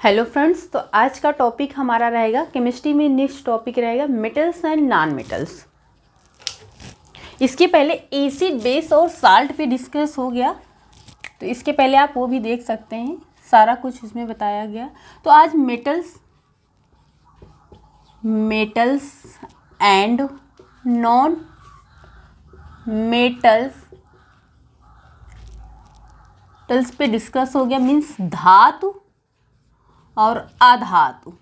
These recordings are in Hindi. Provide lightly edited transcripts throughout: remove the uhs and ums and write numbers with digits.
हेलो फ्रेंड्स, तो आज का टॉपिक हमारा रहेगा केमिस्ट्री में। नेक्स्ट टॉपिक रहेगा मेटल्स एंड नॉन मेटल्स। इसके पहले एसिड, बेस और साल्ट पे डिस्कस हो गया, तो इसके पहले आप वो भी देख सकते हैं, सारा कुछ इसमें बताया गया। तो आज मेटल्स एंड नॉन मेटल्स पे डिस्कस हो गया। मीन्स धातु और अधातु।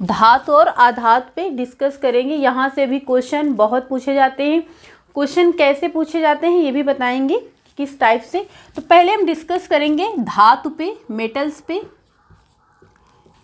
धातु और अधातु पे डिस्कस करेंगे। यहाँ से भी क्वेश्चन बहुत पूछे जाते हैं। क्वेश्चन कैसे पूछे जाते हैं ये भी बताएंगे, किस टाइप से। तो पहले हम डिस्कस करेंगे धातु पे, मेटल्स पे।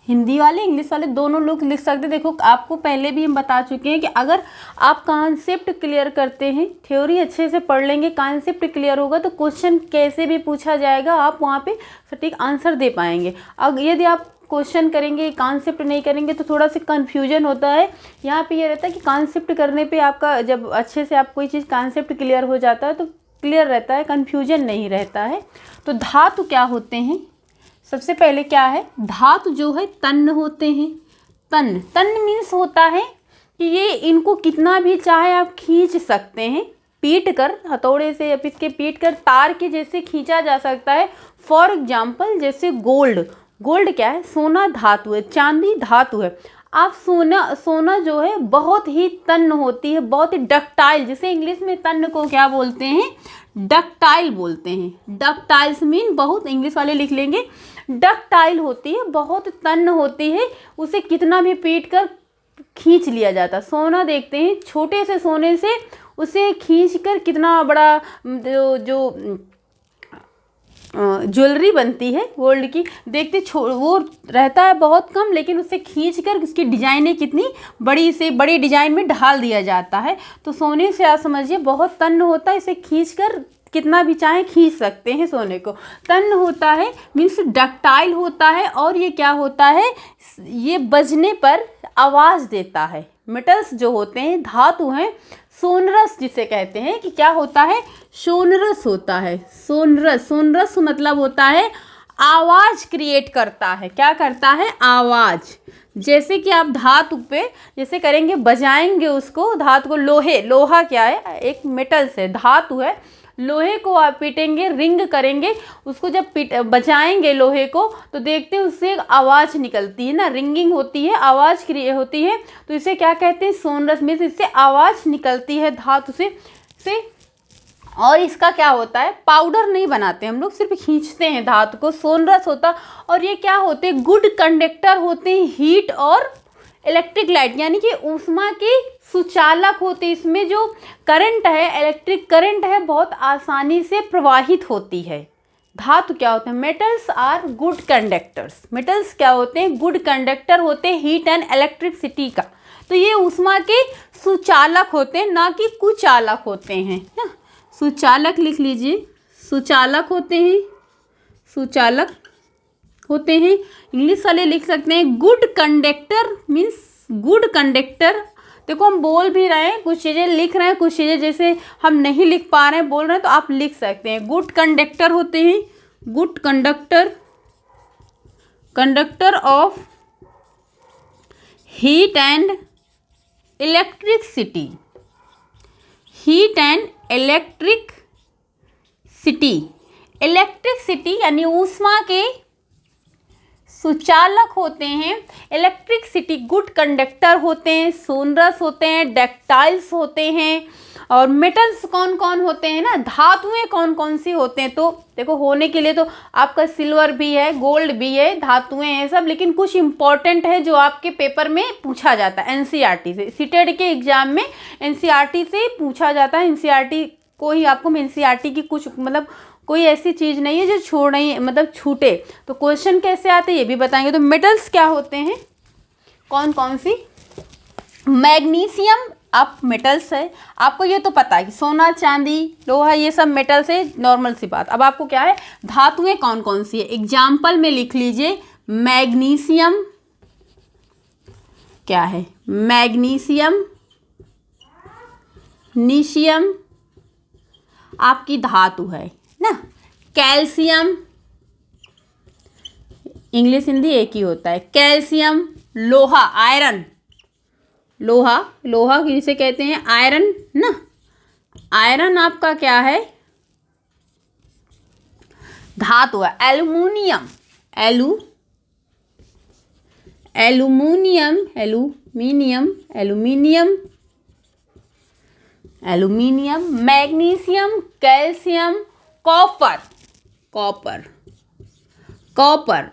हिंदी वाले इंग्लिश वाले दोनों लोग लिख सकते हैं। देखो, आपको पहले भी हम बता चुके हैं कि अगर आप कॉन्सेप्ट क्लियर करते हैं, थ्योरी अच्छे से पढ़ लेंगे, कॉन्सेप्ट क्लियर होगा तो क्वेश्चन कैसे भी पूछा जाएगा आप वहाँ पे सटीक आंसर दे पाएंगे। अब यदि आप क्वेश्चन करेंगे, कॉन्सेप्ट नहीं करेंगे तो थोड़ा सा कन्फ्यूजन होता है। यहाँ पे ये रहता है कि कॉन्सेप्ट करने पे आपका जब अच्छे से आप कोई चीज़ कॉन्सेप्ट क्लियर हो जाता है तो क्लियर रहता है, कन्फ्यूजन नहीं रहता है। तो धातु क्या होते हैं? सबसे पहले क्या है, धातु जो है तन्य होते हैं। तन्य मीन्स होता है कि ये इनको कितना भी चाहे आप खींच सकते हैं, पीट कर, हथौड़े से या पिस के पीट कर तार के जैसे खींचा जा सकता है। फॉर एग्जाम्पल जैसे गोल्ड क्या है? सोना धातु है, चांदी धातु है। आप सोना जो है बहुत ही तन्य होती है, बहुत ही डक्टाइल। जैसे इंग्लिश में तन्य को क्या बोलते हैं? डक्टाइल बोलते हैं। डक्टाइल्स मीन बहुत, इंग्लिश वाले लिख लेंगे, डक्टाइल होती है, बहुत तन्य होती है, उसे कितना भी पीट कर खींच लिया जाता। सोना देखते हैं, छोटे से सोने से उसे खींच कर कितना बड़ा जो ज्वेलरी बनती है गोल्ड की, देखते वो रहता है बहुत कम, लेकिन उसे खींचकर उसकी डिजाइनें कितनी बड़ी से बड़ी डिजाइन में ढाल दिया जाता है। तो सोने से आप समझिए बहुत तन्य होता है, इसे खींचकर कितना भी चाहे खींच सकते हैं सोने को। तन्य होता है मीन्स डक्टाइल होता है। और ये क्या होता है? ये बजने पर आवाज़ देता है। मेटल्स जो होते हैं, धातु हैं, सोनरस जिसे कहते हैं, कि क्या होता है? सोनरस होता है। सोनरस मतलब होता है आवाज़ क्रिएट करता है। क्या करता है? आवाज़। जैसे कि आप धातु पे जैसे करेंगे, बजाएंगे उसको, धातु को, लोहा क्या है? एक मेटल्स है, धातु है। लोहे को आप पीटेंगे, रिंग करेंगे उसको, जब बजाएंगे लोहे को तो देखते हैं उससे एक आवाज़ निकलती है ना, रिंगिंग होती है, आवाज़ क्रिएट होती है। तो इसे क्या कहते हैं? सोनरस में से इससे आवाज़ निकलती है धातु से। और इसका क्या होता है? पाउडर नहीं बनाते हम लोग, सिर्फ खींचते हैं धातु को, सोनरस होता। और ये क्या होते हैं? गुड कंडक्टर होते हैं, हीट और इलेक्ट्रिक लाइट, यानी कि ऊष्मा के सुचालक होते। इसमें जो करंट है, इलेक्ट्रिक करंट है, बहुत आसानी से प्रवाहित होती है। धातु क्या होते हैं? Metals are good conductors. Metals क्या होते हैं? गुड कंडक्टर होते हैं हीट एंड इलेक्ट्रिसिटी का। तो ये ऊष्मा के सुचालक होते हैं, ना कि कुचालक होते हैं ना। सुचालक लिख लीजिए, सुचालक होते हैं, सुचालक होते हैं। इंग्लिश वाले लिख सकते हैं good conductor means good conductor. देखो, हम बोल भी रहे हैं, कुछ चीज़ें लिख रहे हैं, कुछ चीज़ें जैसे हम नहीं लिख पा रहे हैं, बोल रहे हैं, तो आप लिख सकते हैं। गुड कंडक्टर होते हैं, good conductor of heat and electricity. Heat and electricity यानी ऊष्मा के सुचालक होते हैं। इलेक्ट्रिसिटी गुड कंडक्टर होते हैं, सोनरस होते हैं, डक्टाइल्स होते हैं। और मेटल्स कौन कौन होते हैं ना, धातुएं कौन कौन सी होते हैं? तो देखो, होने के लिए तो आपका सिल्वर भी है, गोल्ड भी है, धातुएं हैं सब, लेकिन कुछ इंपॉर्टेंट है जो आपके पेपर में पूछा जाता है एनसीईआरटी से। सीटेट के एग्जाम में एनसीईआरटी से पूछा जाता है। एनसीईआरटी को ही आपको, एनसीईआरटी की कुछ मतलब कोई ऐसी चीज़ नहीं है जो छूटे। तो क्वेश्चन कैसे आते हैं ये भी बताएंगे। तो मेटल्स क्या होते हैं, कौन कौन सी? मैग्नीशियम आप मेटल्स है, आपको ये तो पता है कि सोना, चांदी, लोहा, ये सब मेटल्स है, नॉर्मल सी बात। अब आपको क्या है, धातुएं कौन कौन सी है? एग्जाम्पल में लिख लीजिए, मैग्नीशियम क्या है? मैग्नीशियम मैग्नीशियम आपकी धातु है ना। कैल्शियम, इंग्लिश हिंदी एक ही होता है। कैल्शियम, लोहा, आयरन, लोहा, लोहा किसे कहते हैं, आयरन ना। आयरन आपका क्या है, धातु है। Aluminium, aluminium, aluminium, aluminium, aluminium, magnesium, calcium, copper, copper, copper,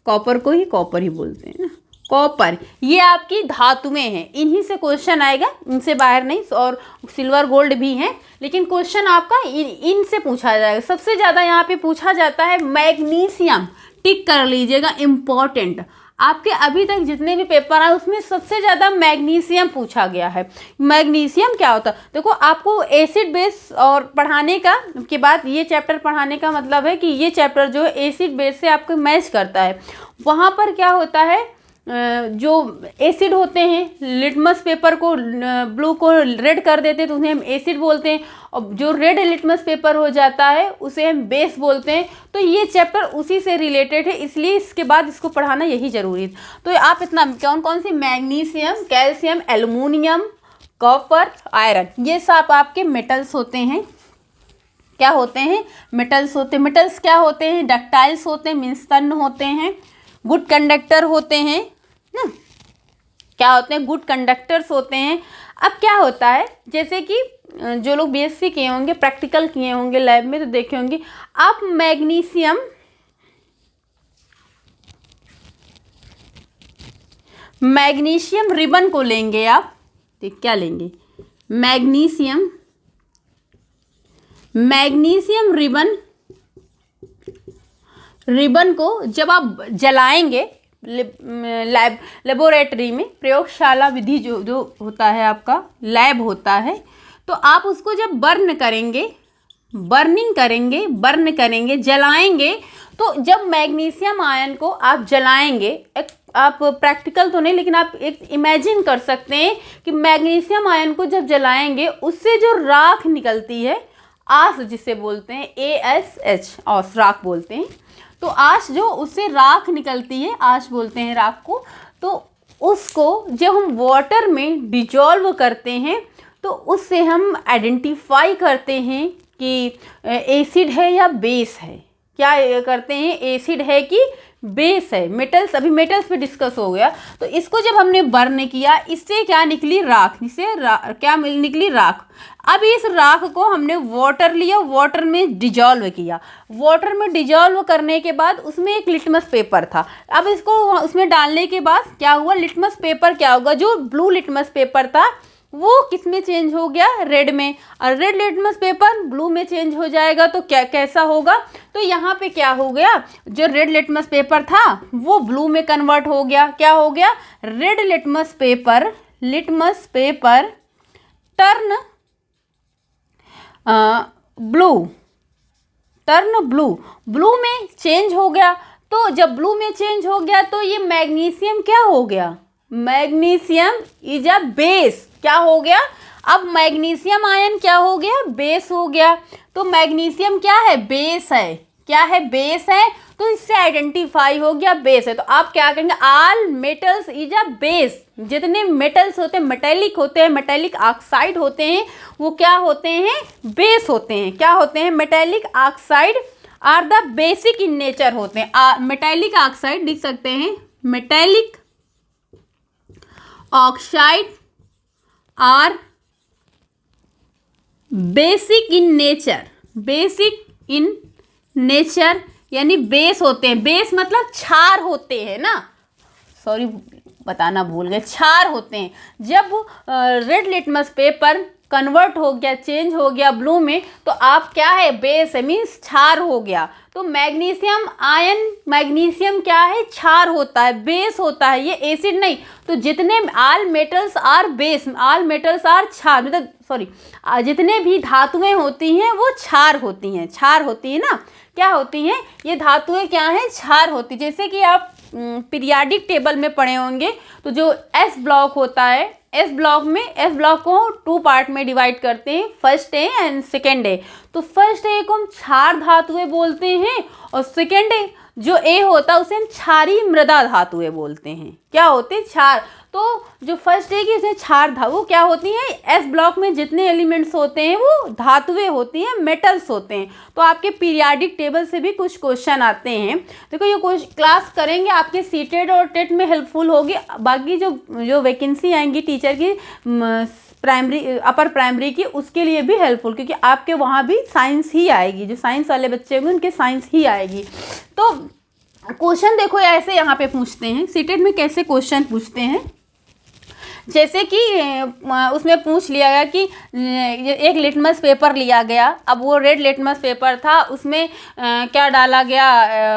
copper को ही कॉपर ही बोलते हैं ना, कॉपर। ये आपकी धातुएं हैं, इन्हीं से क्वेश्चन आएगा, इनसे बाहर नहीं। और सिल्वर गोल्ड भी हैं, लेकिन क्वेश्चन आपका इनसे पूछा जाएगा। सबसे ज़्यादा यहाँ पे पूछा जाता है मैग्नीशियम, टिक कर लीजिएगा, इम्पॉर्टेंट। आपके अभी तक जितने भी पेपर आए उसमें सबसे ज़्यादा मैग्नीशियम पूछा गया है। मैग्नीशियम क्या होता है, देखो आपको एसिड बेस और पढ़ाने का के बाद ये चैप्टर पढ़ाने का मतलब है कि ये चैप्टर जो है एसिड बेस से आपको मैच करता है। वहाँ पर क्या होता है, जो एसिड होते हैं, लिटमस पेपर को ब्लू को रेड कर देते हैं तो उन्हें हम एसिड बोलते हैं, और जो रेड लिटमस पेपर हो जाता है उसे हम बेस बोलते हैं। तो ये चैप्टर उसी से रिलेटेड है, इसलिए इसके बाद इसको पढ़ाना यही ज़रूरी है। तो आप इतना कौन कौन सी, magnesium, calcium, aluminium, copper, iron, ये सब आपके मेटल्स होते हैं। क्या होते हैं, मेटल्स होते हैं। मेटल्स क्या होते हैं, डक्टाइल्स होते हैं, मीन्स तन्य होते हैं, गुड कंडक्टर होते हैं ना। क्या होते हैं, गुड कंडक्टर्स होते हैं। अब क्या होता है, जैसे कि जो लोग बीएससी किए होंगे, प्रैक्टिकल किए होंगे लैब में, तो देखे होंगे आप मैग्नीशियम, मैग्नीशियम रिबन को लेंगे आप, तो क्या लेंगे, मैग्नीशियम, मैग्नीशियम रिबन, रिबन को जब आप जलाएंगे लेबोरेटरी में, प्रयोगशाला विधि जो होता है आपका, लैब होता है, तो आप उसको जब बर्न करेंगे, बर्न करेंगे, जलाएंगे, तो जब मैग्नीशियम आयन को आप जलाएंगे, आप प्रैक्टिकल तो नहीं लेकिन आप एक इमेजिन कर सकते हैं कि मैग्नीशियम आयन को जब जलाएंगे उससे जो राख निकलती है, आस जिसे बोलते हैं, ASH, और राख बोलते हैं, तो आश जो उससे राख निकलती है, आश बोलते हैं राख को, तो उसको जब हम वाटर में डिजॉल्व करते हैं तो उससे हम आइडेंटिफाई करते हैं कि एसिड है या बेस है। क्या करते हैं, एसिड है कि बेस है। मेटल्स, अभी मेटल्स पे डिस्कस हो गया, तो इसको जब हमने बर्न किया, इससे क्या निकली, राख, इससे क्या निकली, राख। अब इस राख को हमने वाटर लिया, वाटर में डिजॉल्व किया, वाटर में डिजॉल्व करने के बाद उसमें एक लिटमस पेपर था। अब इसको उसमें डालने के बाद क्या हुआ, लिटमस पेपर क्या होगा, जो ब्लू लिटमस पेपर था वो किस में चेंज हो गया, रेड में, और रेड लिटमस पेपर ब्लू में चेंज हो जाएगा, तो क्या कैसा होगा, तो यहाँ पे क्या हो गया, जो रेड लिटमस पेपर था वो ब्लू में कन्वर्ट हो गया। क्या हो गया, red litmus paper turn blue में चेंज हो गया। तो जब ब्लू में चेंज हो गया तो ये मैग्नीशियम क्या हो गया, मैग्नीशियम इज अ बेस। क्या हो गया, अब मैग्नीशियम आयन क्या हो गया, बेस हो गया। तो मैग्नीशियम क्या है, बेस है। क्या है, बेस है, तो इससे आइडेंटिफाई हो गया बेस है। तो आप क्या करेंगे, all metals is a base. जितने मेटल्स होते हैं, मेटेलिक होते हैं, मेटेलिक ऑक्साइड होते हैं, वो क्या होते हैं, बेस होते हैं। क्या होते हैं, metallic oxide are the basic in nature होते हैं। मेटेलिक ऑक्साइड लिख सकते हैं, metallic oxide are basic in nature, basic in nature यानी बेस होते हैं। बेस मतलब क्षार होते हैं ना, सॉरी बताना भूल गए, क्षार होते हैं। जब रेड लिटमस पेपर कन्वर्ट हो गया, चेंज हो गया ब्लू में, तो आप क्या है, बेस है, मीन्स क्षार हो गया। तो मैग्नीशियम आयन, मैग्नीशियम क्या है, क्षार होता है, बेस होता है, ये एसिड नहीं। तो जितने all metals are base, all metals are क्षार, मतलब सॉरी, जितने भी धातुएं होती हैं वो क्षार होती हैं, क्षार होती है ना। क्या होती हैं ये धातुएं, क्या हैं, क्षार होती। जैसे कि आप पीरियाडिक टेबल में पढ़े होंगे, तो जो S ब्लॉक होता है, एस ब्लॉक को 2 पार्ट में डिवाइड करते हैं, फर्स्ट ए एंड सेकेंड ए। तो फर्स्ट ए को हम क्षार धातुएं बोलते हैं और सेकेंड ए जो ए होता है उसे हम क्षारीय मृदा धातुएं बोलते हैं। क्या होते हैं? क्षार। तो जो फर्स्ट है कि इसे क्षार धातु क्या होती हैं? एस ब्लॉक में जितने एलिमेंट्स होते हैं वो धातुएं होती हैं, मेटल्स होते हैं। तो आपके पीरियाडिक टेबल से भी कुछ क्वेश्चन आते हैं। देखो ये क्लास करेंगे आपके सीटेट और टेट में हेल्पफुल होगी। बाकी जो वैकेंसी आएंगी टीचर की प्राइमरी अपर प्राइमरी की, उसके लिए भी हेल्पफुल, क्योंकि आपके वहाँ भी साइंस ही आएगी। जो साइंस वाले बच्चे होंगे उनके साइंस ही आएगी। तो क्वेश्चन देखो ऐसे यहाँ पे पूछते हैं, सीटेट में कैसे क्वेश्चन पूछते हैं। जैसे कि उसमें पूछ लिया गया कि एक लिटमस पेपर लिया गया। अब वो रेड लिटमस पेपर था, उसमें क्या डाला गया,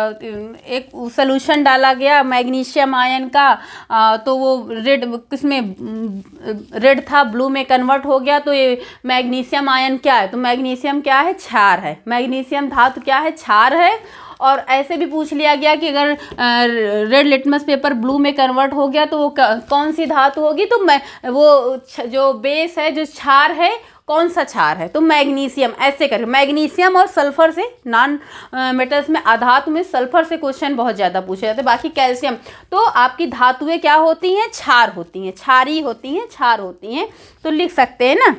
एक सोल्यूशन डाला गया मैग्नीशियम आयन का। तो वो रेड किसमें रेड था, ब्लू में कन्वर्ट हो गया। तो ये मैग्नीशियम आयन क्या है? तो मैग्नीशियम क्या है? क्षार है। मैग्नीशियम धातु क्या है? क्षार है। और ऐसे भी पूछ लिया गया कि अगर रेड लिटमस पेपर ब्लू में कन्वर्ट हो गया तो वो कौन सी धातु होगी? तो वो जो बेस है, जो क्षार है, कौन सा क्षार है? तो मैग्नीशियम। ऐसे करके मैग्नीशियम और सल्फर से, नॉन मेटल्स में अधातु में सल्फर से क्वेश्चन बहुत ज़्यादा पूछे जाते हैं। बाकी कैल्शियम। तो आपकी धातुएं क्या होती हैं? क्षार होती हैं, क्षारीय होती हैं, क्षार होती हैं। तो लिख सकते हैं ना।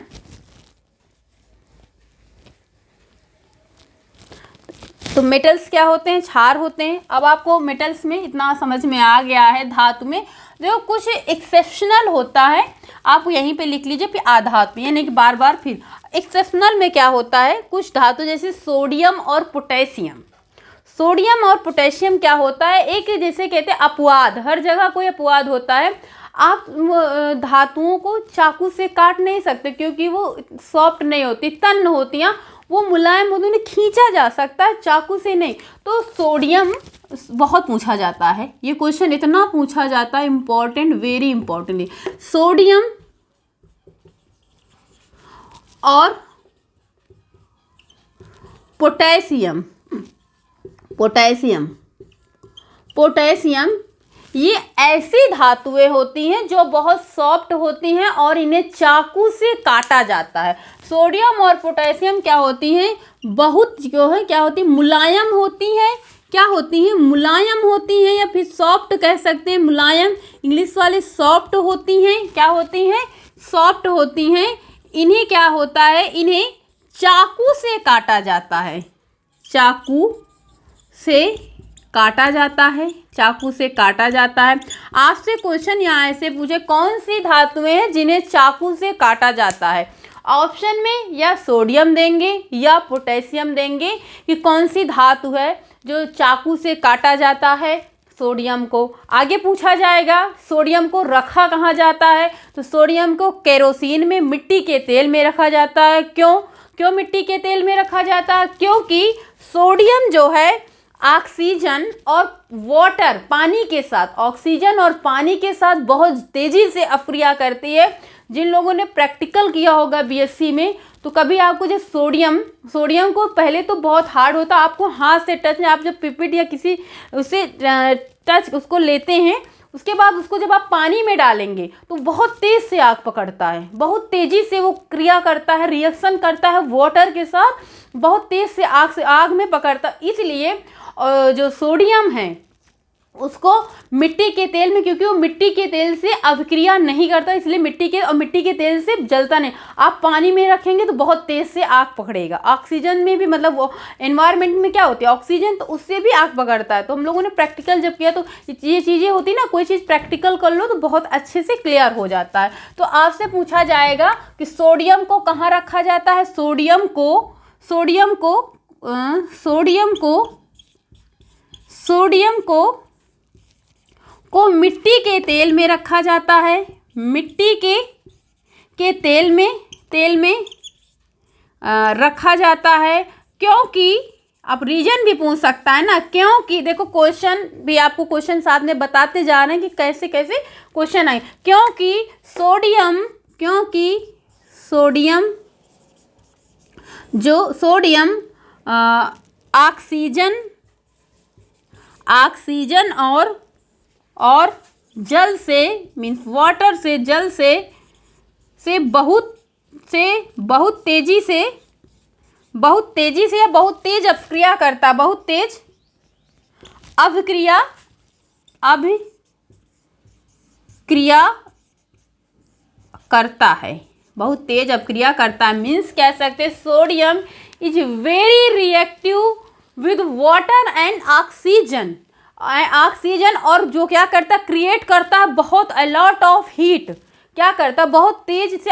तो मेटल्स क्या होते हैं? क्षार होते हैं। अब आपको मेटल्स में इतना समझ में आ गया है। धातु में जो कुछ एक्सेप्शनल होता है आप यहीं पे लिख लीजिए, फिर आधातु, यानी कि बार बार फिर एक्सेप्शनल में क्या होता है, कुछ धातु जैसे सोडियम और पोटेशियम। सोडियम और पोटेशियम क्या होता है, एक जैसे कहते हैं अपवाद, हर जगह कोई अपवाद होता है। आप धातुओं को चाकू से काट नहीं सकते क्योंकि वो सॉफ्ट नहीं होती, तन्य होती हैं, वो मुलायम होती, उन्हें खींचा जा सकता है, चाकू से नहीं। तो सोडियम बहुत पूछा जाता है, ये क्वेश्चन इतना पूछा जाता है, इंपॉर्टेंट, वेरी इंपॉर्टेंट है। सोडियम और पोटेशियम, पोटेशियम ये ऐसी धातुएं होती हैं जो बहुत सॉफ्ट होती हैं और इन्हें चाकू से काटा जाता है। सोडियम और पोटेशियम क्या होती हैं, बहुत जो है क्या होती, मुलायम होती हैं। क्या होती हैं? मुलायम होती हैं, या फिर सॉफ्ट कह सकते हैं, मुलायम। इंग्लिश वाले सॉफ्ट होती हैं। क्या होती हैं? सॉफ्ट होती हैं। इन्हें क्या होता है, इन्हें चाकू से काटा जाता है, चाकू से काटा जाता है, चाकू से काटा जाता है। आपसे क्वेश्चन यहाँ ऐसे पूछे, कौन सी धातुएं हैं जिन्हें चाकू से काटा जाता है? ऑप्शन में या सोडियम देंगे या पोटेशियम देंगे कि कौन सी धातु है जो चाकू से काटा जाता है। सोडियम को आगे पूछा जाएगा, सोडियम को रखा कहाँ जाता है? तो सोडियम को केरोसिन में, मिट्टी के तेल में रखा जाता है। क्यों मिट्टी के तेल में रखा जाता है? क्योंकि सोडियम जो है ऑक्सीजन और वाटर, पानी के साथ, ऑक्सीजन और पानी के साथ बहुत तेज़ी से अपक्रिया करती है। जिन लोगों ने प्रैक्टिकल किया होगा बीएससी में, तो कभी आपको जो सोडियम को पहले तो बहुत हार्ड होता, आपको हाथ से टच, आप जब पिपेट या किसी उसे टच उसको लेते हैं, उसके बाद उसको जब आप पानी में डालेंगे तो बहुत तेज़ से आग पकड़ता है, बहुत तेज़ी से वो क्रिया करता है, रिएक्शन करता है वाटर के साथ, बहुत तेज़ से आग में पकड़ता। इसलिए जो सोडियम है उसको मिट्टी के तेल में, क्योंकि वो मिट्टी के तेल से अभिक्रिया नहीं करता, इसलिए मिट्टी के तेल से जलता नहीं। आप पानी में रखेंगे तो बहुत तेज़ से आग पकड़ेगा। ऑक्सीजन में भी, मतलब वो एनवायरनमेंट में क्या होती है, ऑक्सीजन, तो उससे भी आग पकड़ता है। तो हम लोगों ने प्रैक्टिकल जब किया तो ये चीज़ें होती ना, कोई चीज़ प्रैक्टिकल कर लो तो बहुत अच्छे से क्लियर हो जाता है। तो आपसे पूछा जाएगा कि सोडियम को कहाँ रखा जाता है? सोडियम को मिट्टी के तेल में रखा जाता है, मिट्टी के तेल में रखा जाता है। क्योंकि आप रीजन भी पूछ सकता है ना, क्योंकि देखो क्वेश्चन भी आपको क्वेश्चन साथ में बताते जा रहे हैं कि कैसे कैसे क्वेश्चन आए। क्योंकि सोडियम ऑक्सीजन और जल से, मीन्स वाटर से, जल से से बहुत तेजी से या बहुत तेज अभिक्रिया करता है, बहुत तेज अभिक्रिया करता है, बहुत तेज अभिक्रिया करता है। मीन्स कह सकते हैं sodium is very reactive with water and oxygen, और जो क्या करता है, क्रिएट करता है बहुत अलॉट ऑफ हीट, क्या करता है, बहुत तेजी से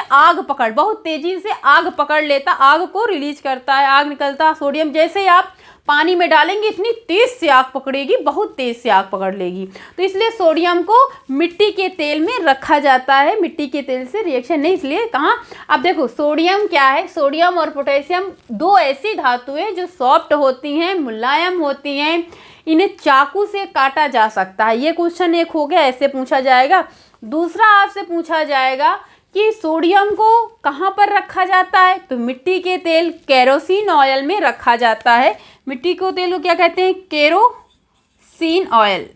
आग पकड़ लेता, आग को रिलीज करता है, आग निकलता है। सोडियम जैसे ही आप पानी में डालेंगे इतनी तेज से आग पकड़ेगी, बहुत तेज से आग पकड़ लेगी। तो इसलिए सोडियम को मिट्टी के तेल में रखा जाता है, मिट्टी के तेल से रिएक्शन नहीं, इसलिए कहाँ। अब देखो सोडियम क्या है, सोडियम और पोटेशियम दो ऐसी धातुएं जो सॉफ्ट होती हैं, मुलायम होती हैं, इन्हें चाकू से काटा जा सकता है। ये क्वेश्चन एक हो गया, ऐसे पूछा जाएगा। दूसरा आपसे पूछा जाएगा कि सोडियम को कहाँ पर रखा जाता है, तो मिट्टी के तेल केरोसिन ऑयल में रखा जाता है। मिट्टी के तेल को क्या कहते हैं, केरोसिन ऑयल,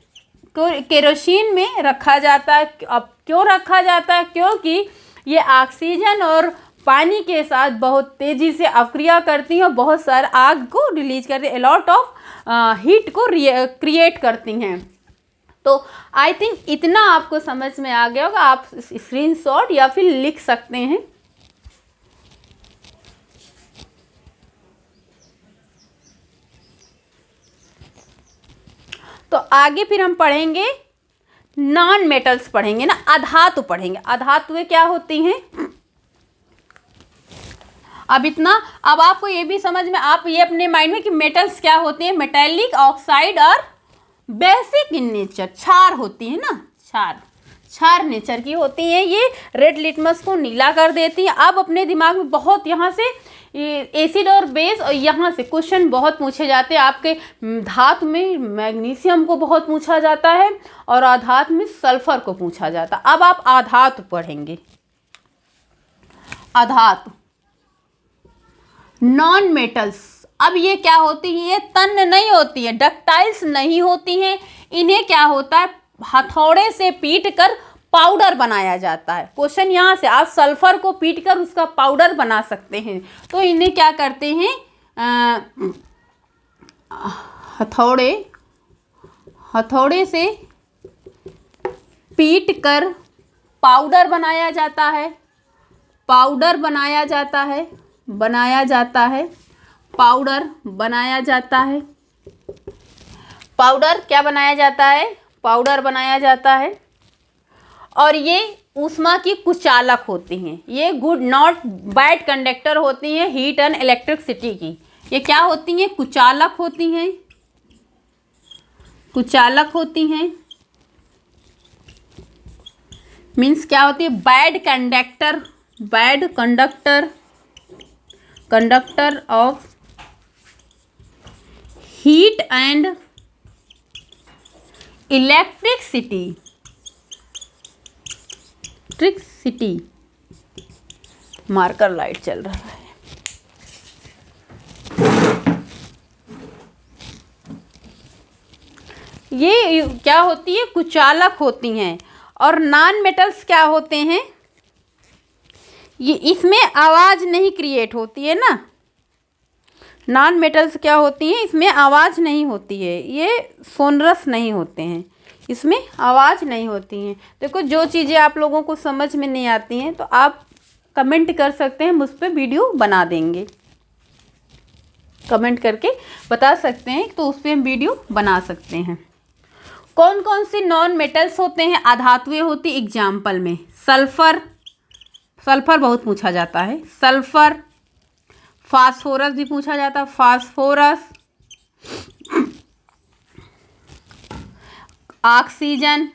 केरोसिन में रखा जाता है। अब क्यों रखा जाता है, क्योंकि ये ऑक्सीजन और पानी के साथ बहुत तेज़ी से अभिक्रिया करती हैं और बहुत सारा आग को रिलीज करती है, अलॉट ऑफ हीट को क्रिएट करती हैं। तो आई थिंक इतना आपको समझ में आ गया होगा। आप स्क्रीनशॉट या फिर लिख सकते हैं। तो आगे फिर हम पढ़ेंगे नॉन मेटल्स, पढ़ेंगे ना, अधातु पढ़ेंगे। अधातुएं क्या होती हैं, अब आपको ये भी समझ में, आप ये अपने माइंड में कि मेटल्स क्या होते हैं, मेटेलिक, ऑक्साइड और बेसिक इन नेचर, क्षार होती है ना, क्षार नेचर की होती हैं। ये रेड लिटमस को नीला कर देती हैं। अब अपने दिमाग में बहुत यहाँ से एसिड और बेस, और यहाँ से क्वेश्चन बहुत पूछे जाते हैं। आपके धातु में मैग्नीशियम को बहुत पूछा जाता है और अधातु में सल्फर को पूछा जाता है। अब आप अधातु पढ़ेंगे। अधातु नॉन मेटल्स, अब ये क्या होती है, ये तन्य नहीं होती है, डक्टाइल्स नहीं होती हैं। इन्हें क्या होता है, हथौड़े से पीट कर पाउडर बनाया जाता है। क्वेश्चन यहाँ से, आप सल्फर को पीट कर उसका पाउडर बना सकते हैं। तो इन्हें क्या करते हैं, हथौड़े से पीट कर पाउडर बनाया जाता है, पाउडर बनाया जाता है, पाउडर बनाया जाता है। पाउडर क्या बनाया जाता है, पाउडर बनाया जाता है। और ये ऊष्मा की कुचालक होती हैं। ये गुड नॉट बैड कंडक्टर होती हैं हीट एंड इलेक्ट्रिसिटी की। ये क्या होती हैं, कुचालक होती हैं, कुचालक होती हैं। मीन्स क्या होती है, bad conductor, bad conductor of heat and electricity, marker light चल रहा है। ये क्या होती है, कुचालक होती हैं। और नॉन मेटल्स क्या होते हैं, ये इसमें आवाज़ नहीं क्रिएट होती है ना। नॉन मेटल्स क्या होती हैं, इसमें आवाज़ नहीं होती है, ये सोनरस नहीं होते हैं, इसमें आवाज़ नहीं होती हैं। देखो जो चीज़ें आप लोगों को समझ में नहीं आती हैं तो आप कमेंट कर सकते हैं, मुझ पर वीडियो बना देंगे, कमेंट करके बता सकते हैं, तो उस पर हम वीडियो बना सकते हैं। कौन कौन सी नॉन मेटल्स होते हैं, अधातुएं होती। एग्जाम्पल में सल्फर, सल्फर बहुत पूछा जाता है, सल्फर। फास्फोरस भी पूछा जाता है, फास्फोरस। ऑक्सीजन,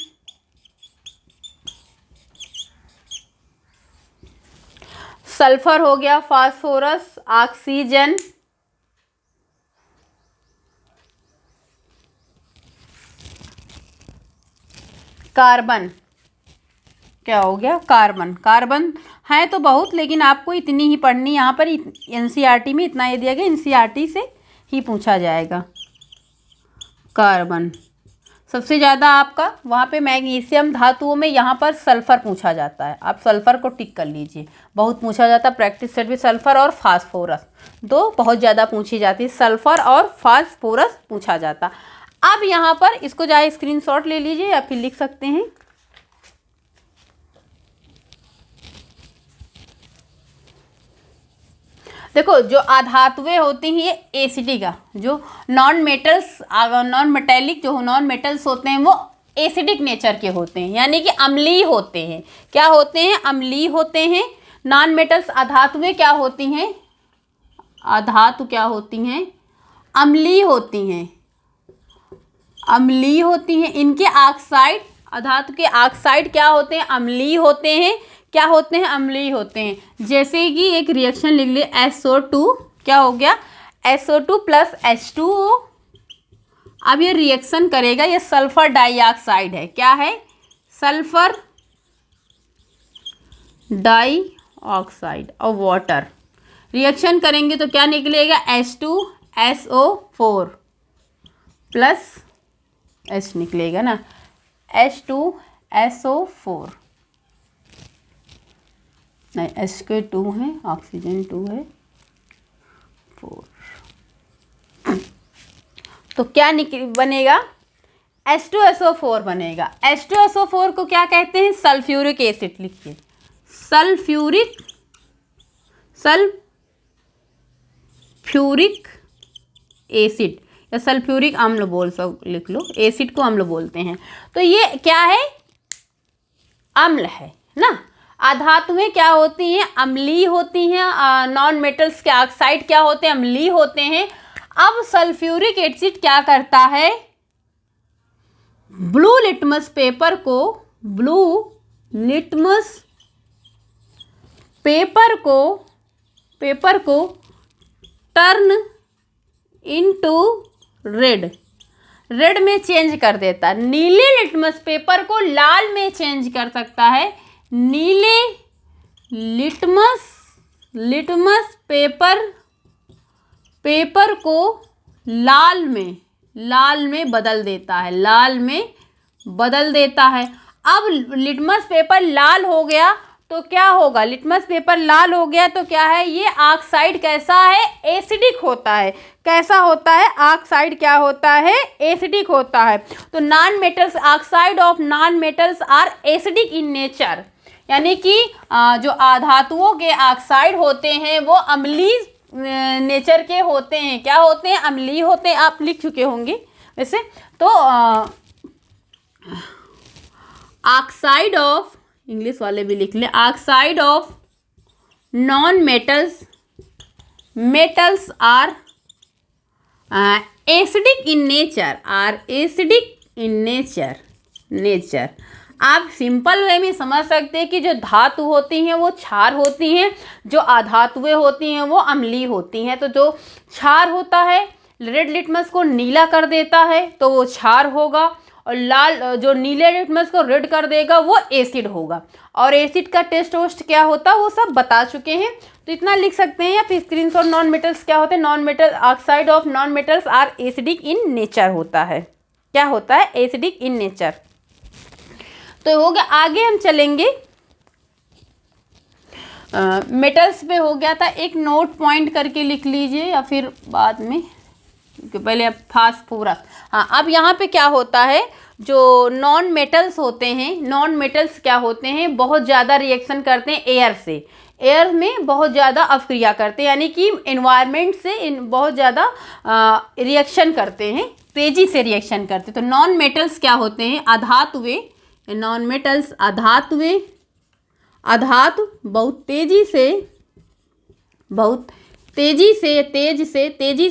सल्फर हो गया, फास्फोरस, ऑक्सीजन। कार्बन, क्या हो गया, कार्बन। कार्बन है तो बहुत, लेकिन आपको इतनी ही पढ़नी, यहाँ पर एनसीईआरटी में इतना ही दिया गया, एनसीईआरटी से ही पूछा जाएगा। कार्बन, सबसे ज़्यादा आपका वहाँ पे मैग्नीशियम धातुओं में यहाँ पर सल्फ़र पूछा जाता है। आप सल्फ़र को टिक कर लीजिए, बहुत पूछा जाता है प्रैक्टिस सेट में। सल्फ़र और फास्फोरस दो बहुत ज़्यादा पूछी जाती है, सल्फ़र और फास्फोरस पूछा जाता। अब यहाँ पर इसको चाहे स्क्रीनशॉट ले लीजिए या फिर लिख सकते हैं। देखो जो अधातुएं होती हैं ये एसिडिक, जो नॉन मेटेलिक जो नॉन मेटल्स होते हैं वो एसिडिक नेचर के होते हैं, यानी कि अम्लीय होते हैं। क्या होते हैं? अम्लीय होते हैं। नॉन मेटल्स अधातुएं क्या होती हैं? अधातु क्या होती हैं? अम्लीय होती हैं, अम्लीय होती हैं। इनके ऑक्साइड, अधातु के ऑक्साइड क्या होते हैं? अम्लीय होते हैं। क्या होते हैं? अम्लीय होते हैं। जैसे कि एक रिएक्शन लिख ले, SO2 क्या हो गया? SO2 plus H2O। अब ये रिएक्शन करेगा, ये सल्फर डाइऑक्साइड है। क्या है? सल्फर डाइऑक्साइड और वाटर रिएक्शन करेंगे तो क्या निकलेगा? H2SO4 प्लस H निकलेगा ना, H2SO4 नहीं, H2 है, ऑक्सीजन 2 है, 4। तो क्या बनेगा? H2SO4 बनेगा। H2SO4 को क्या कहते हैं? Sulphuric acid. लिखिए सल्फ्यूरिक एसिड या सल्फ्यूरिक अम्ल लिख लो, एसिड को अम्ल बोलते हैं। तो ये क्या है? अम्ल है ना। अधातुएं क्या होती हैं? अम्लीय होती हैं। नॉन मेटल्स के ऑक्साइड क्या होते हैं? अम्लीय होते हैं। अब सल्फ्यूरिक एसिड क्या करता है? ब्लू लिटमस पेपर को टर्न इनटू रेड में चेंज कर देता है। नीले लिटमस पेपर को लाल में चेंज कर सकता है। नीले लिटमस पेपर को लाल में बदल देता है, लाल में बदल देता है। अब लिटमस पेपर लाल हो गया तो क्या होगा? लिटमस पेपर लाल हो गया तो क्या है? ये ऑक्साइड कैसा है? एसिडिक होता है। कैसा होता है? ऑक्साइड क्या होता है? एसिडिक होता है। तो non metals, oxide of non metals are acidic in nature, यानी कि जो धातुओं के ऑक्साइड होते हैं वो अम्लीय नेचर के होते हैं। क्या होते हैं? अम्लीय होते हैं। आप लिख चुके होंगे वैसे तो। ऑक्साइड ऑफ, इंग्लिश वाले भी लिख लें, oxide of non metals are acidic in nature. आप सिंपल वे में समझ सकते हैं कि जो धातु होती हैं वो क्षार होती हैं, जो अधातुएं होती हैं वो अम्लीय होती हैं। तो जो क्षार होता है रेड लिटमस को नीला कर देता है तो वो क्षार होगा, और लाल जो नीले लिटमस को रेड कर देगा वो एसिड होगा। और एसिड का टेस्ट वोस्ट क्या होता है वो सब बता चुके हैं, तो इतना लिख सकते हैं। या फिर स्क्रीनशॉट। नॉन मेटल्स क्या होते हैं? Non metal, oxide of non metals are acidic in nature होता है। क्या होता है? Acidic in nature. तो हो गया। आगे हम चलेंगे, मेटल्स पे हो गया था। एक नोट पॉइंट करके लिख लीजिए या फिर बाद में, क्योंकि पहले अब फास्फोरस। हाँ, अब यहाँ पे क्या होता है? जो नॉन मेटल्स होते हैं, नॉन मेटल्स क्या होते हैं? बहुत ज़्यादा रिएक्शन करते हैं एयर से, एयर में बहुत ज़्यादा अवक्रिया करते हैं, यानी कि एनवायरनमेंट से बहुत ज़्यादा रिएक्शन करते हैं, तेज़ी से रिएक्शन करते हैं। तो नॉन मेटल्स क्या होते हैं? अधातुएं। नॉन मेटल्स अधातुएं, अधातु बहुत तेज़ी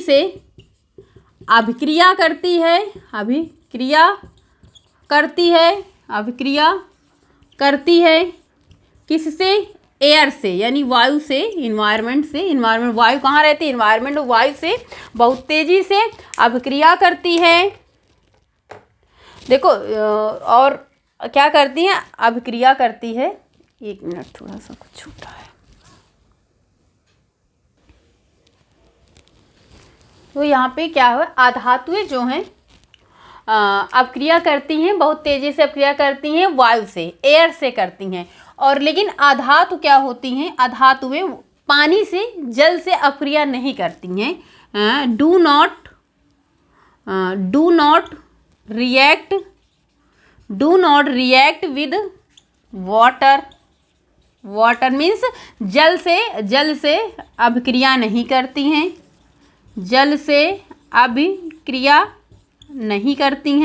से अभिक्रिया करती है किससे? एयर से, यानी वायु से, इन्वायरमेंट से। इन्वायरमेंट, वायु कहाँ रहती है? इन्वायरमेंट, वायु से बहुत तेज़ी से अभिक्रिया करती है। देखो, और क्या करती है? अभिक्रिया करती है। एक मिनट, थोड़ा सा कुछ छूटा है। तो यहाँ पे क्या है? अधातुएं जो हैं अपक्रिया करती हैं, बहुत तेज़ी से अपक्रिया करती हैं वायु से, एयर से करती हैं। और लेकिन अधातु क्या होती हैं, अधातुएं पानी से, जल से अपक्रिया नहीं करती हैं। Do not react with water. Water means जल से अभिक्रिया नहीं करती हैं, जल से अभिक्रिया नहीं करती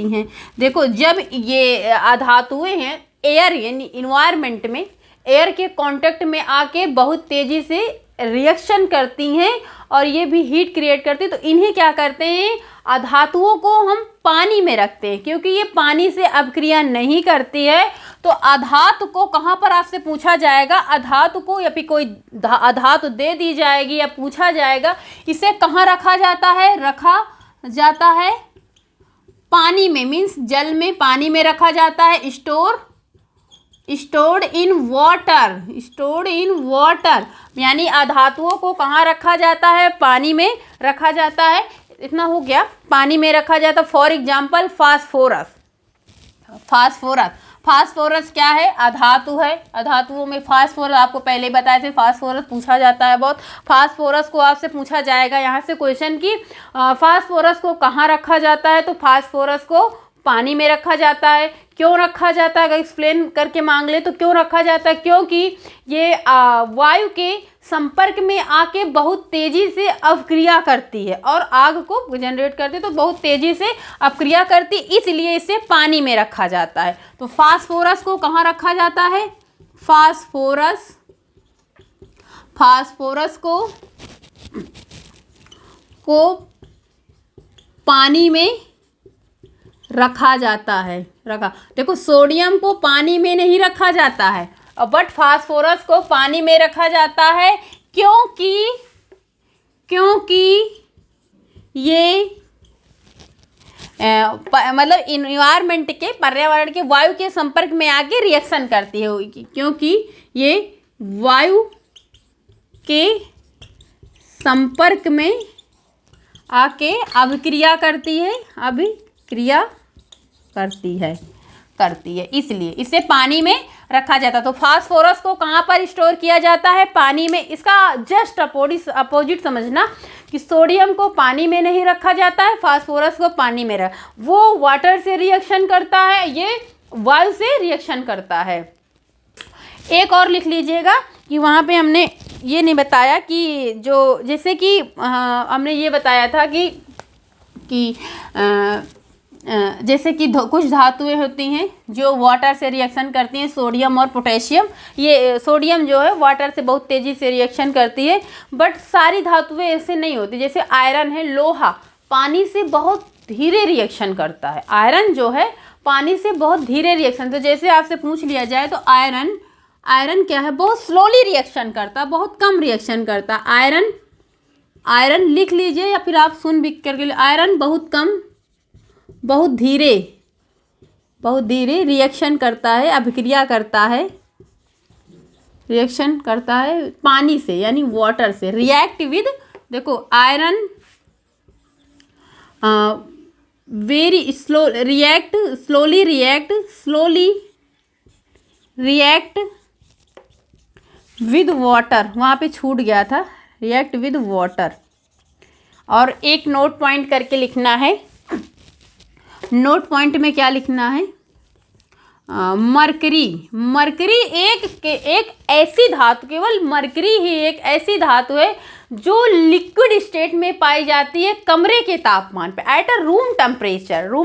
हैं। देखो जब ये अधातुएं हैं एयर यानी इन्वायरमेंट में, एयर के कांटेक्ट में आके बहुत तेज़ी से रिएक्शन करती हैं और ये भी हीट क्रिएट करती है, तो इन्हें क्या करते हैं, अधातुओं को हम पानी में रखते हैं। क्योंकि ये पानी से अपक्रिया नहीं करती है तो अधातु को कहाँ पर आपसे पूछा जाएगा, अधातु को या फिर कोई अधातु दे दी जाएगी या पूछा जाएगा, इसे कहाँ रखा जाता है, पानी में, मीन्स जल में, पानी में रखा जाता है। स्टोर्ड इन वाटर यानी अधातुओं को कहाँ रखा जाता है, पानी में रखा जाता है। इतना हो गया, पानी में रखा जाता है। फॉर एग्जाम्पल फास्फोरस क्या है, अधातु है। अधातुओं में फास्फोरस आपको पहले ही बताए थे, फास्फोरस पूछा जाता है बहुत। फास्फोरस को आपसे पूछा जाएगा यहाँ से क्वेश्चन की फास्फोरस को कहाँ रखा जाता है, तो फास्फोरस को पानी में रखा जाता है। क्यों रखा जाता है, अगर एक्सप्लेन करके मांग ले तो क्यों रखा जाता है, क्योंकि ये वायु के संपर्क में आके बहुत तेज़ी से अपक्रिया करती है और आग को जनरेट करती है, तो बहुत तेज़ी से अपक्रिया करती, इसलिए इसे पानी में रखा जाता है। तो फास्फोरस को कहाँ रखा जाता है, फास्फोरस को पानी में रखा जाता है। देखो सोडियम को पानी में नहीं रखा जाता है, बट फास्फोरस को पानी में रखा जाता है क्योंकि ये मतलब इन्वायरमेंट के, पर्यावरण के, वायु के संपर्क में आके रिएक्शन करती है, क्योंकि ये वायु के संपर्क में आके अभिक्रिया करती है, इसलिए इसे पानी में रखा जाता है। तो फास्फोरस को कहाँ पर स्टोर किया जाता है, पानी में। इसका जस्ट अपोजिट समझना कि सोडियम को पानी में नहीं रखा जाता है, फास्फोरस को पानी में वो वाटर से रिएक्शन करता है, ये वायु से रिएक्शन करता है। एक और लिख लीजिएगा कि वहाँ पे हमने ये नहीं बताया कि जो, जैसे कि हमने ये बताया था कि जैसे कि कुछ धातुएं होती हैं जो वाटर से रिएक्शन करती हैं, सोडियम और पोटेशियम। ये सोडियम जो है वाटर से बहुत तेज़ी से रिएक्शन करती है, बट सारी धातुएं ऐसे नहीं होती। जैसे आयरन है, लोहा पानी से बहुत धीरे रिएक्शन करता है। आयरन जो है पानी से बहुत धीरे रिएक्शन, तो जैसे आपसे पूछ लिया जाए तो आयरन क्या है, बहुत स्लोली रिएक्शन करता है, बहुत कम रिएक्शन करता है। आयरन लिख लीजिए या फिर आप सुन भी करके, आयरन बहुत धीरे रिएक्शन करता है, अभिक्रिया करता है, रिएक्शन करता है पानी से यानी वाटर से। रिएक्ट विद, देखो iron very slowly react with water, वहाँ पे छूट गया था, रिएक्ट विद वाटर। और एक नोट पॉइंट करके लिखना है। नोट पॉइंट में क्या लिखना है, मरकरी एक ऐसी धातु, केवल मरकरी ही एक ऐसी धातु है जो लिक्विड स्टेट में पाई जाती है कमरे के तापमान पे, एट अ रूम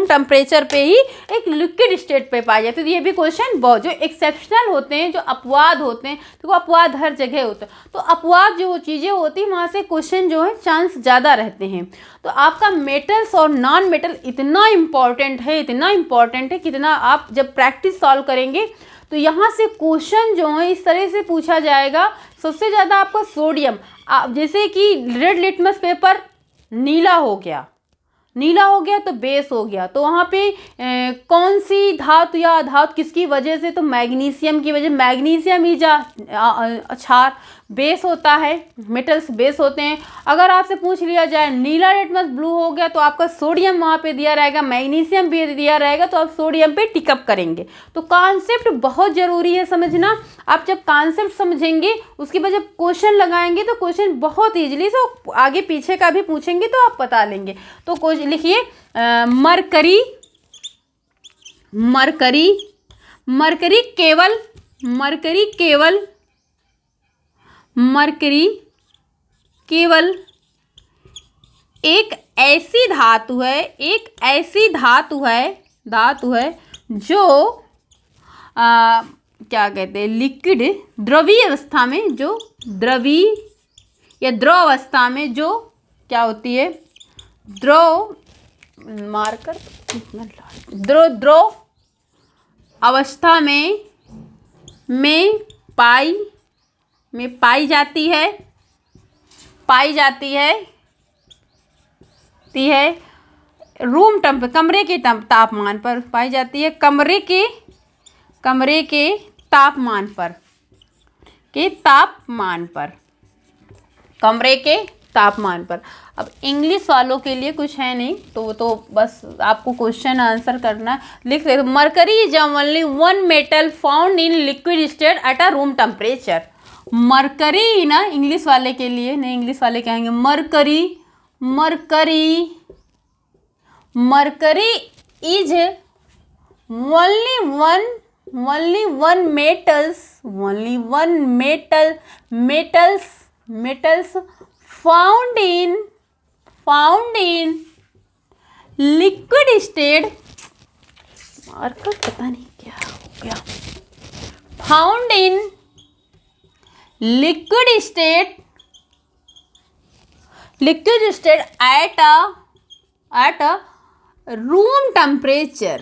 टेम्परेचर पे ही एक लिक्विड स्टेट पे पाई जाती है। तो ये भी क्वेश्चन बहुत, जो एक्सेप्शनल होते हैं, जो अपवाद होते हैं, तो वो अपवाद हर जगह होता है, तो अपवाद जो चीज़ें होती हैं वहाँ से क्वेश्चन जो है चांस ज़्यादा रहते हैं। तो आपका मेटल्स और नॉन मेटल इतना इम्पॉर्टेंट है कितना आप जब प्रैक्टिस सॉल्व करेंगे तो यहाँ से क्वेश्चन जो है इस तरह से पूछा जाएगा। सबसे ज़्यादा आपका सोडियम, जैसे कि रेड लिटमस पेपर नीला हो गया तो बेस हो गया, तो वहाँ पे कौन सी धातु या अधातु किसकी वजह से, तो मैग्नीशियम की वजह, मैग्नीशियम इज क्षार, बेस होता है, मेटल्स बेस होते हैं। अगर आपसे पूछ लिया जाए नीला लिटमस ब्लू हो गया तो आपका सोडियम वहाँ पे दिया रहेगा, मैग्नीशियम भी दिया रहेगा, तो आप सोडियम पे टिकअप करेंगे। तो कॉन्सेप्ट बहुत ज़रूरी है समझना। आप जब कॉन्सेप्ट समझेंगे उसके बाद जब क्वेश्चन लगाएंगे तो क्वेश्चन बहुत ईजिली से आगे पीछे का भी पूछेंगे तो आप बता लेंगे। तो लिखिए मरकरी, मरकरी, मरकरी केवल, मरकरी केवल, मरकरी केवल एक ऐसी धातु है, एक ऐसी धातु है, धातु है जो क्या कहते हैं, लिक्विड द्रवीय अवस्था में, जो द्रवीय या द्रव अवस्था में जो क्या होती है, द्रव मार्कर द्रव अवस्था में पाई जाती है, पाई जाती है, रूम कमरे के तापमान पर पाई जाती है, कमरे के तापमान पर, कमरे के तापमान पर। अब इंग्लिश वालों के लिए कुछ है नहीं, तो बस आपको क्वेश्चन आंसर करना। लिख रहे mercury is only one metal found in liquid state at a room temperature. Mercury ना इंग्लिश वाले के लिए नहीं, इंग्लिश वाले कहेंगे mercury, mercury, mercury is only one metals found in liquid state, marker पता नहीं क्या हो गया, found in liquid state at a room temperature,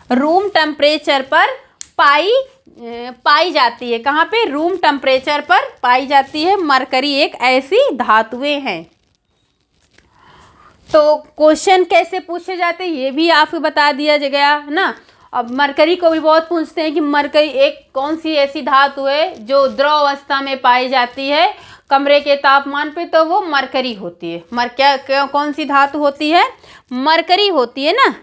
room temperature पर पाई जाती है। कहाँ पे? रूम टेम्परेचर पर पाई जाती है। मरकरी एक ऐसी धातुएं हैं। तो क्वेश्चन कैसे पूछे जाते हैं ये भी आपको बता दिया गया ना। अब मरकरी को भी बहुत पूछते हैं कि मरकरी एक कौन सी ऐसी धातु है जो द्रव अवस्था में पाई जाती है कमरे के तापमान पे, तो वो मरकरी होती है। क्या कौन सी धातु होती है? मरकरी होती है ना।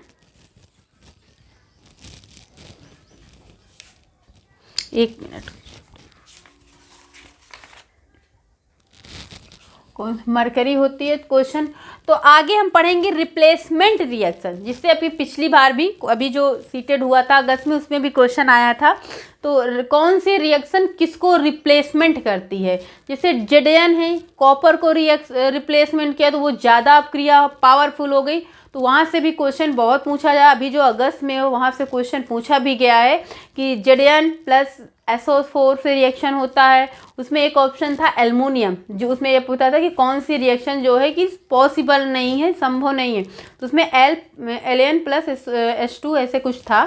एक मिनट, मरकरी होती है क्वेश्चन। तो आगे हम पढ़ेंगे रिप्लेसमेंट रिएक्शन, जिससे अभी पिछली बार भी अभी जो सीटेड हुआ था अगस्त में उसमें भी क्वेश्चन आया था। तो कौन सी रिएक्शन किसको रिप्लेसमेंट करती है? जैसे Zn है, कॉपर को रिप्लेसमेंट किया तो वो ज़्यादा क्रिया पावरफुल हो गई, तो वहाँ से भी क्वेश्चन बहुत पूछा जाए। अभी जो अगस्त में हो वहाँ से क्वेश्चन पूछा भी गया है कि Zn प्लस SO4 से रिएक्शन होता है। उसमें एक ऑप्शन था एल्युमिनियम, जो उसमें ये पूछा था कि कौन सी रिएक्शन जो है कि पॉसिबल नहीं है, संभव नहीं है, तो उसमें Ln प्लस H2 ऐसे कुछ था।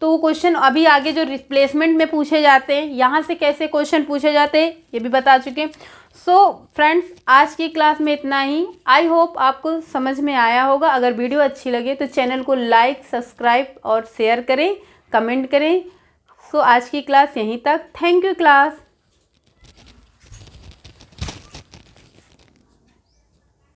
तो वो क्वेश्चन अभी आगे जो रिप्लेसमेंट में पूछे जाते हैं, यहाँ से कैसे क्वेश्चन पूछे जाते हैं ये भी बता चुके। सो फ्रेंड्स, आज की क्लास में इतना ही। आई होप आपको समझ में आया होगा। अगर वीडियो अच्छी लगे तो चैनल को लाइक, सब्सक्राइब और शेयर करें, कमेंट करें। सो आज की क्लास यहीं तक। Thank you class.